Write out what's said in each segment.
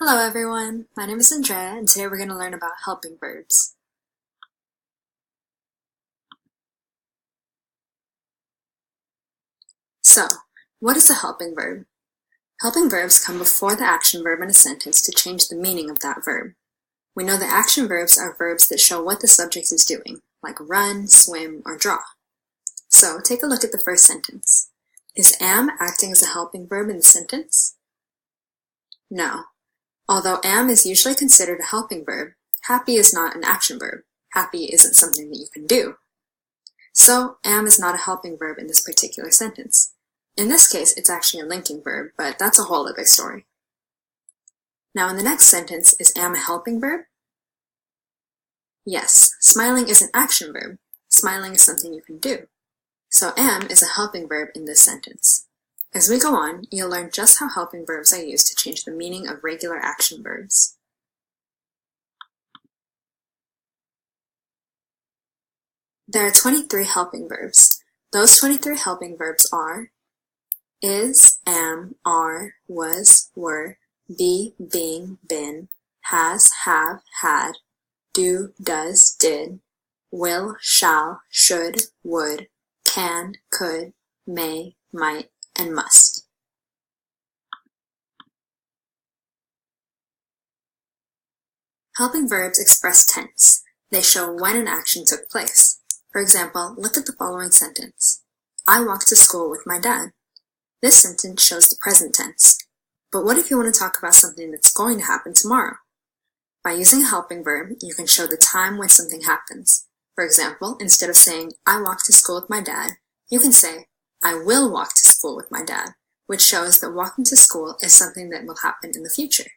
Hello everyone, my name is Andrea and today we're going to learn about helping verbs. So, what is a helping verb? Helping verbs come before the action verb in a sentence to change the meaning of that verb. We know that action verbs are verbs that show what the subject is doing, like run, swim, or draw. So, take a look at the first sentence. Is am acting as a helping verb in the sentence? No. Although am is usually considered a helping verb, happy is not an action verb. Happy isn't something that you can do. So, am is not a helping verb in this particular sentence. In this case, it's actually a linking verb, but that's a whole other story. Now in the next sentence, is am a helping verb? Yes, smiling is an action verb. Smiling is something you can do. So am is a helping verb in this sentence. As we go on, you'll learn just how helping verbs are used to change the meaning of regular action verbs. There are 23 helping verbs. Those 23 helping verbs are is, am, are, was, were, be, being, been, has, have, had, do, does, did, will, shall, should, would, can, could, may, might, and must. Helping verbs express tense. They show when an action took place. For example, look at the following sentence. I walked to school with my dad. This sentence shows the present tense. But what if you want to talk about something that's going to happen tomorrow? By using a helping verb, you can show the time when something happens. For example, instead of saying, I walked to school with my dad, you can say, I will walk to school with my dad, which shows that walking to school is something that will happen in the future.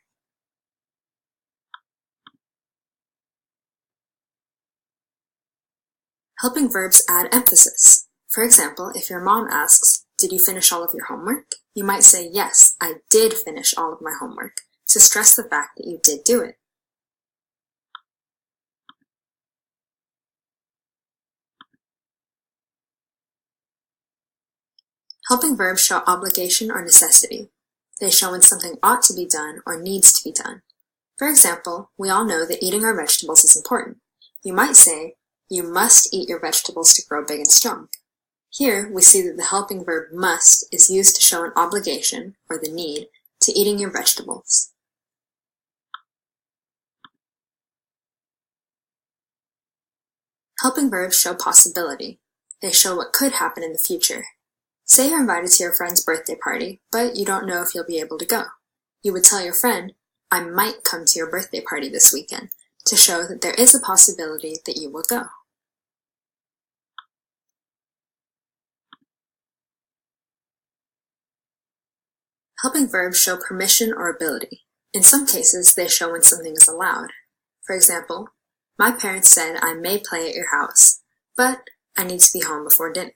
Helping verbs add emphasis. For example, if your mom asks, did you finish all of your homework? You might say, yes, I did finish all of my homework, to stress the fact that you did do it. Helping verbs show obligation or necessity. They show when something ought to be done or needs to be done. For example, we all know that eating our vegetables is important. You might say, you must eat your vegetables to grow big and strong. Here, we see that the helping verb must is used to show an obligation, or the need, to eating your vegetables. Helping verbs show possibility. They show what could happen in the future. Say you're invited to your friend's birthday party, but you don't know if you'll be able to go. You would tell your friend, I might come to your birthday party this weekend, to show that there is a possibility that you will go. Helping verbs show permission or ability. In some cases, they show when something is allowed. For example, my parents said I may play at your house, but I need to be home before dinner.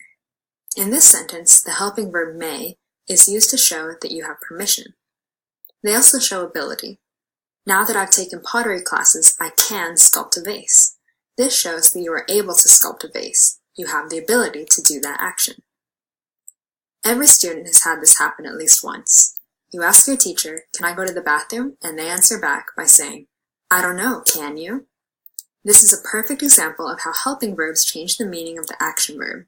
In this sentence, the helping verb may is used to show that you have permission. They also show ability. Now that I've taken pottery classes, I can sculpt a vase. This shows that you are able to sculpt a vase. You have the ability to do that action. Every student has had this happen at least once. You ask your teacher, can I go to the bathroom? And they answer back by saying, I don't know, can you? This is a perfect example of how helping verbs change the meaning of the action verb.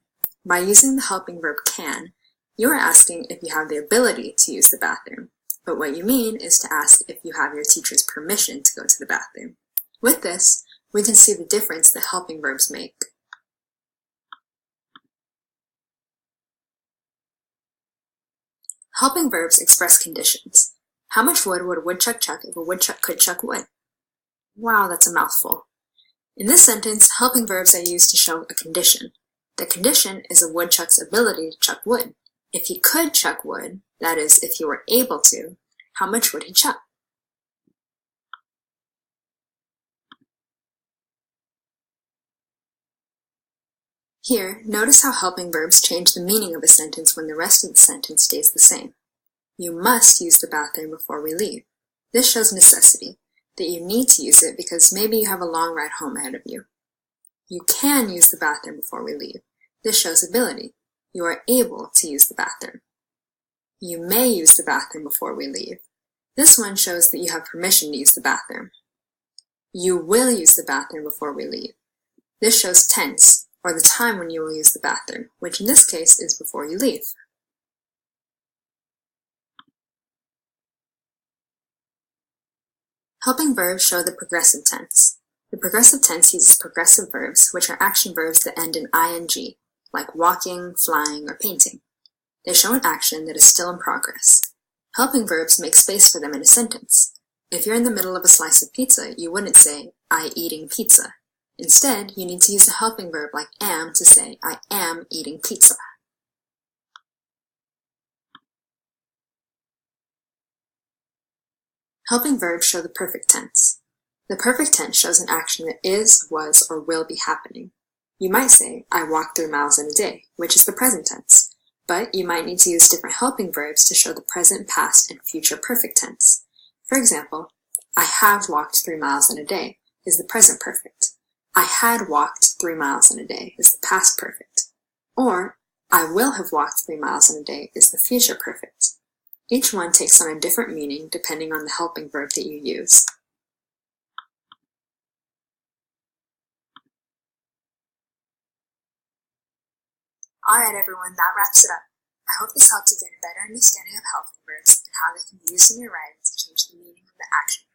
By using the helping verb can, you are asking if you have the ability to use the bathroom. But what you mean is to ask if you have your teacher's permission to go to the bathroom. With this, we can see the difference that helping verbs make. Helping verbs express conditions. How much wood would a woodchuck chuck if a woodchuck could chuck wood? Wow, that's a mouthful. In this sentence, helping verbs are used to show a condition. The condition is a woodchuck's ability to chuck wood. If he could chuck wood, that is, if he were able to, how much would he chuck? Here, notice how helping verbs change the meaning of a sentence when the rest of the sentence stays the same. You must use the bathroom before we leave. This shows necessity, that you need to use it because maybe you have a long ride home ahead of you. You can use the bathroom before we leave. This shows ability. You are able to use the bathroom. You may use the bathroom before we leave. This one shows that you have permission to use the bathroom. You will use the bathroom before we leave. This shows tense, or the time when you will use the bathroom, which in this case is before you leave. Helping verbs show the progressive tense. The progressive tense uses progressive verbs, which are action verbs that end in ing, like walking, flying, or painting. They show an action that is still in progress. Helping verbs make space for them in a sentence. If you're in the middle of a slice of pizza, you wouldn't say, I eating pizza. Instead, you need to use a helping verb like am to say, I am eating pizza. Helping verbs show the perfect tense. The perfect tense shows an action that is, was, or will be happening. You might say, I walk 3 miles in a day, which is the present tense, but you might need to use different helping verbs to show the present, past, and future perfect tense. For example, I have walked 3 miles in a day is the present perfect. I had walked 3 miles in a day is the past perfect. Or, I will have walked 3 miles in a day is the future perfect. Each one takes on a different meaning depending on the helping verb that you use. Alright everyone, that wraps it up. I hope this helped you get a better understanding of helping verbs and how they can be used in your writing to change the meaning of the action